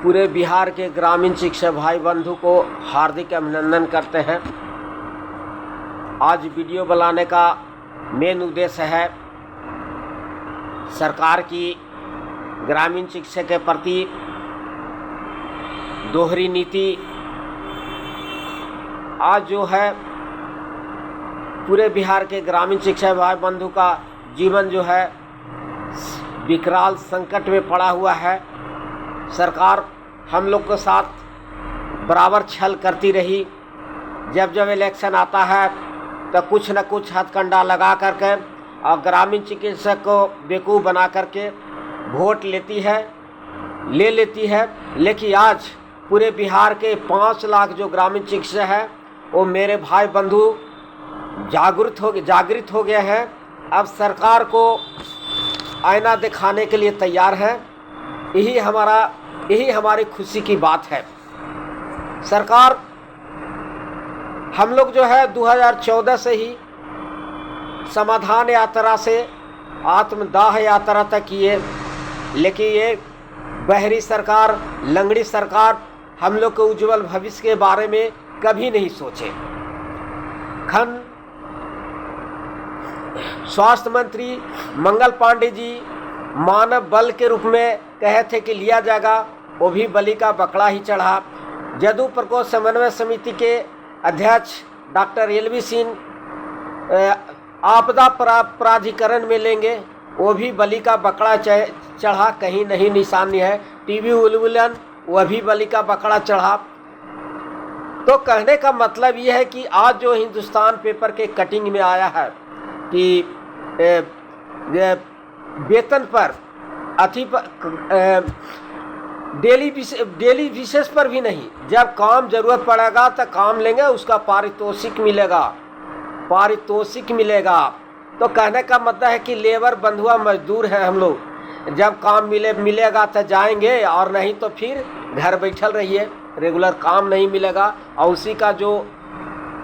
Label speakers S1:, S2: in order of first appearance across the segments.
S1: पूरे बिहार के ग्रामीण शिक्षक भाई बंधु को हार्दिक अभिनंदन करते हैं। आज वीडियो बनाने का मेन उद्देश्य है सरकार की ग्रामीण शिक्षा के प्रति दोहरी नीति। आज जो है पूरे बिहार के ग्रामीण शिक्षा भाई बंधु का जीवन जो है विकराल संकट में पड़ा हुआ है। सरकार हम लोग के साथ बराबर छल करती रही। जब जब इलेक्शन आता है तो कुछ न कुछ हथकंडा लगा करके और ग्रामीण चिकित्सक को बेवकूफ़ बना करके वोट लेती है। लेकिन आज पूरे बिहार के 5 लाख जो ग्रामीण चिकित्सक है वो मेरे भाई बंधु जागृत हो गए हैं। अब सरकार को आईना दिखाने के लिए तैयार है। यही हमारी खुशी की बात है। सरकार हम लोग जो है 2014 से ही समाधान यात्रा से आत्मदाह यात्रा तक किए, लेकिन ये बहरी सरकार, लंगड़ी सरकार हम लोग के उज्जवल भविष्य के बारे में कभी नहीं सोचे। स्वास्थ्य मंत्री मंगल पांडे जी मानव बल के रूप में कहे थे कि लिया जाएगा, वो भी बलि का बकरा ही चढ़ा। जदू प्रकोष्ठ समन्वय समिति के अध्यक्ष डॉक्टर एलवी सिंह आपदा प्राधिकरण में लेंगे, वो भी बलि का बकरा चढ़ा, कहीं नहीं निशानी है। टीवी उलवलन वह भी बलि का बकरा चढ़ा। तो कहने का मतलब ये है कि आज जो हिंदुस्तान पेपर के कटिंग में आया है कि वेतन पर डेली विशेष पर भी नहीं, जब काम जरूरत पड़ेगा तो काम लेंगे, उसका पारितोषिक मिलेगा। तो कहने का मतलब है कि लेबर बंधुआ मजदूर है हम लोग। जब काम मिलेगा तो जाएंगे और नहीं तो फिर घर बैठल रहिए। रेगुलर काम नहीं मिलेगा और उसी का जो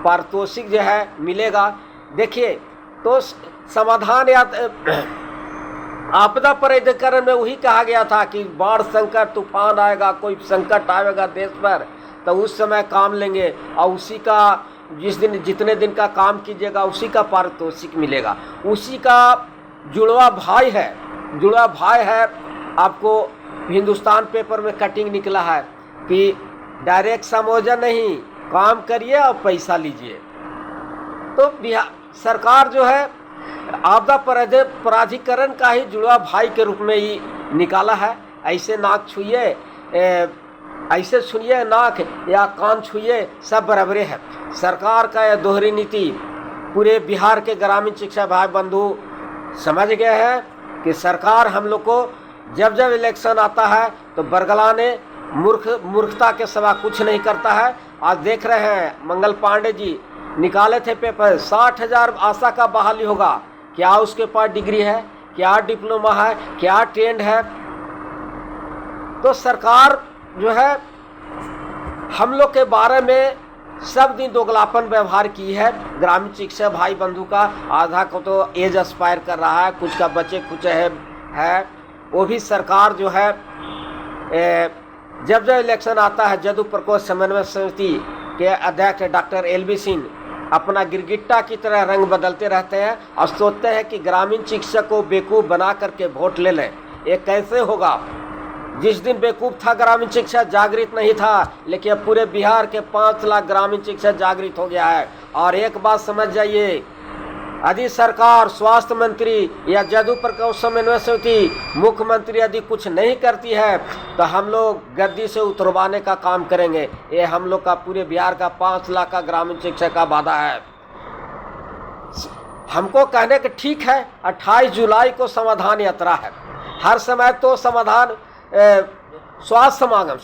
S1: पारितोषिक जो है मिलेगा। देखिए, तो समाधान या आपदा प्राधिकरण में वही कहा गया था कि बाढ़ संकट, तूफान आएगा, कोई संकट आएगा देश पर, तो उस समय काम लेंगे और उसी का जितने दिन का काम कीजिएगा उसी का पारितोषिक मिलेगा। उसी का जुड़वा भाई है। आपको हिंदुस्तान पेपर में कटिंग निकला है कि डायरेक्ट समझा नहीं, काम करिए और पैसा लीजिए। तो बिहार सरकार जो है आपदा प्राधिकरण का ही जुड़वा भाई के रूप में ही निकाला है। ऐसे नाक छुइए, ऐसे सुनिए नाक या कान छुइए, सब बराबरे है। सरकार का यह दोहरी नीति पूरे बिहार के ग्रामीण शिक्षा भाई बंधु समझ गए हैं कि सरकार हम लोग को जब इलेक्शन आता है तो बरगलाने मूर्खता के सिवा कुछ नहीं करता है। आज देख रहे हैं मंगल पांडे जी निकाले थे पेपर, 60,000 आशा का बहाली होगा। क्या उसके पास डिग्री है, क्या डिप्लोमा है, क्या ट्रेंड है? तो सरकार जो है हम लोग के बारे में सब दिन दोगलापन व्यवहार की है। ग्रामीण शिक्षा भाई बंधु का आधा को तो एज एक्सपायर कर रहा है, कुछ का बचे कुछ है। वो भी सरकार जो है जब इलेक्शन आता है, जदू प्रकोष्ठ समन्वय समिति के अध्यक्ष डॉक्टर एलवी सिंह अपना गिरगिट्टा की तरह रंग बदलते रहते हैं और सोचते हैं कि ग्रामीण शिक्षक को बेवकूफ़ बना करके वोट ले लें। ये कैसे होगा? जिस दिन बेवकूफ़ था ग्रामीण शिक्षक, जागृत नहीं था, लेकिन अब पूरे बिहार के 5 लाख ग्रामीण शिक्षक जागृत हो गया है। और एक बात समझ जाइए, यदि सरकार, स्वास्थ्य मंत्री या जदू प्रकोष्ठ समन्वय समिति, मुख्यमंत्री यदि कुछ नहीं करती है तो हम लोग गद्दी से उतरवाने का काम करेंगे। ये हम लोग का पूरे बिहार का 5 लाख का ग्रामीण शिक्षा का वादा है। हमको कहने के ठीक है, 28 जुलाई को समाधान यात्रा है। हर समय तो समाधान स्वास्थ्य समागम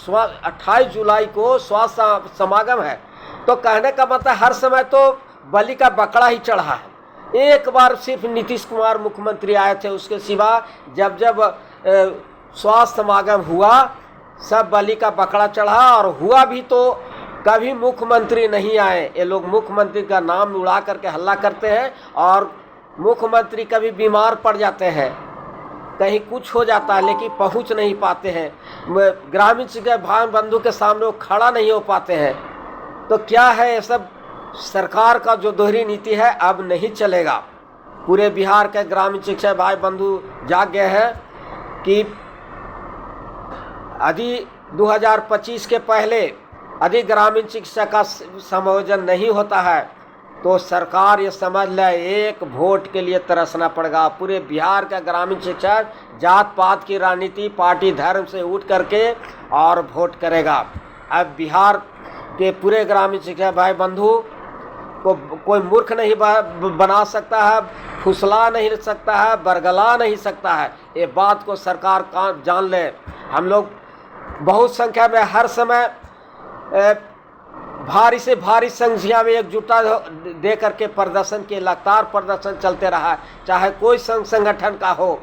S1: 28 जुलाई को स्वास्थ्य समागम है। तो कहने का मतलब हर समय तो बलि का बकरा ही चढ़ा है। एक बार सिर्फ नीतीश कुमार मुख्यमंत्री आए थे, उसके सिवा जब स्वास्थ्य समागम हुआ सब बलि का बकरा चढ़ा। और हुआ भी तो कभी मुख्यमंत्री नहीं आए। ये लोग मुख्यमंत्री का नाम उड़ा करके हल्ला करते हैं और मुख्यमंत्री कभी बीमार पड़ जाते हैं। कहीं कुछ हो जाता है लेकिन पहुंच नहीं पाते हैं, ग्रामीण शिक्षा भाई बंधु के सामने वो खड़ा नहीं हो पाते हैं। तो क्या है, ये सब सरकार का जो दोहरी नीति है अब नहीं चलेगा। पूरे बिहार के ग्रामीण शिक्षा भाई बंधु जाग गए हैं कि यदि 2025 के पहले यदि ग्रामीण शिक्षा का समायोजन नहीं होता है तो सरकार ये समझ ले एक वोट के लिए तरसना पड़ेगा। पूरे बिहार का ग्रामीण शिक्षा जात पात की राजनीति, पार्टी धर्म से उठ करके और वोट करेगा। अब बिहार के पूरे ग्रामीण शिक्षा भाई बंधु को कोई मूर्ख नहीं बना सकता है, फुसला नहीं सकता है, बरगला नहीं सकता है। ये बात को सरकार का जान ले। हम लोग बहुत संख्या में हर समय भारी से भारी संख्या में एकजुटता दे करके प्रदर्शन के लगातार प्रदर्शन चलते रहा, चाहे कोई संगठन का हो।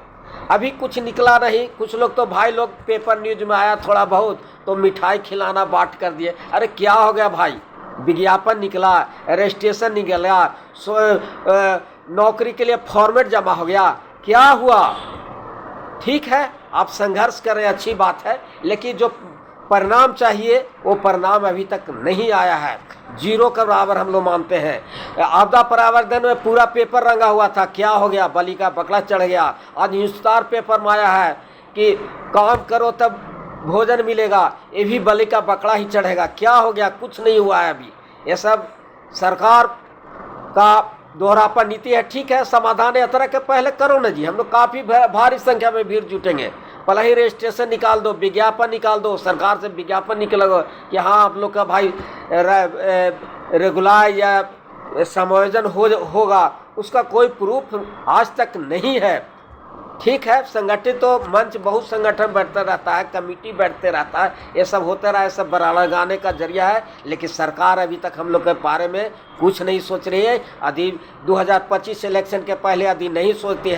S1: अभी कुछ निकला नहीं। कुछ लोग तो भाई लोग पेपर न्यूज में आया थोड़ा बहुत तो मिठाई खिलाना बांट कर दिए। अरे क्या हो गया भाई, विज्ञापन निकला, रजिस्ट्रेशन निकला, नौकरी के लिए फॉर्मेट जमा हो गया, क्या हुआ? ठीक है, आप संघर्ष करें, अच्छी बात है, लेकिन जो परिणाम चाहिए वो परिणाम अभी तक नहीं आया है। जीरो के बराबर हम लोग मानते हैं। आपदा परावर्तन में पूरा पेपर रंगा हुआ था, क्या हो गया? बलि का बकरा चढ़ गया। आज हिंदुस्तान पेपर में आया है कि काम करो तब भोजन मिलेगा, ये भी बलि का बकरा ही चढ़ेगा। क्या हो गया? कुछ नहीं हुआ है अभी। ये सब सरकार का दोहरापन नीति है। ठीक है, समाधान यात्रा के पहले करो ना जी, हम लोग काफ़ी भारी संख्या में भीड़ जुटेंगे। पहले ही रजिस्ट्रेशन निकाल दो, विज्ञापन निकाल दो, सरकार से विज्ञापन निकलेगा कि हाँ आप लोग का भाई रेगुलर या समायोजन होगा। उसका कोई प्रूफ आज तक नहीं है। ठीक है, संगठित तो मंच बहुत संगठन बैठता रहता है, कमेटी बैठते रहता है, ये सब होता रहा है, सब बराड़ा गाने का जरिया है। लेकिन सरकार अभी तक हम लोग के बारे में कुछ नहीं सोच रही है। यदि 2025 इलेक्शन के पहले यदि नहीं सोचती है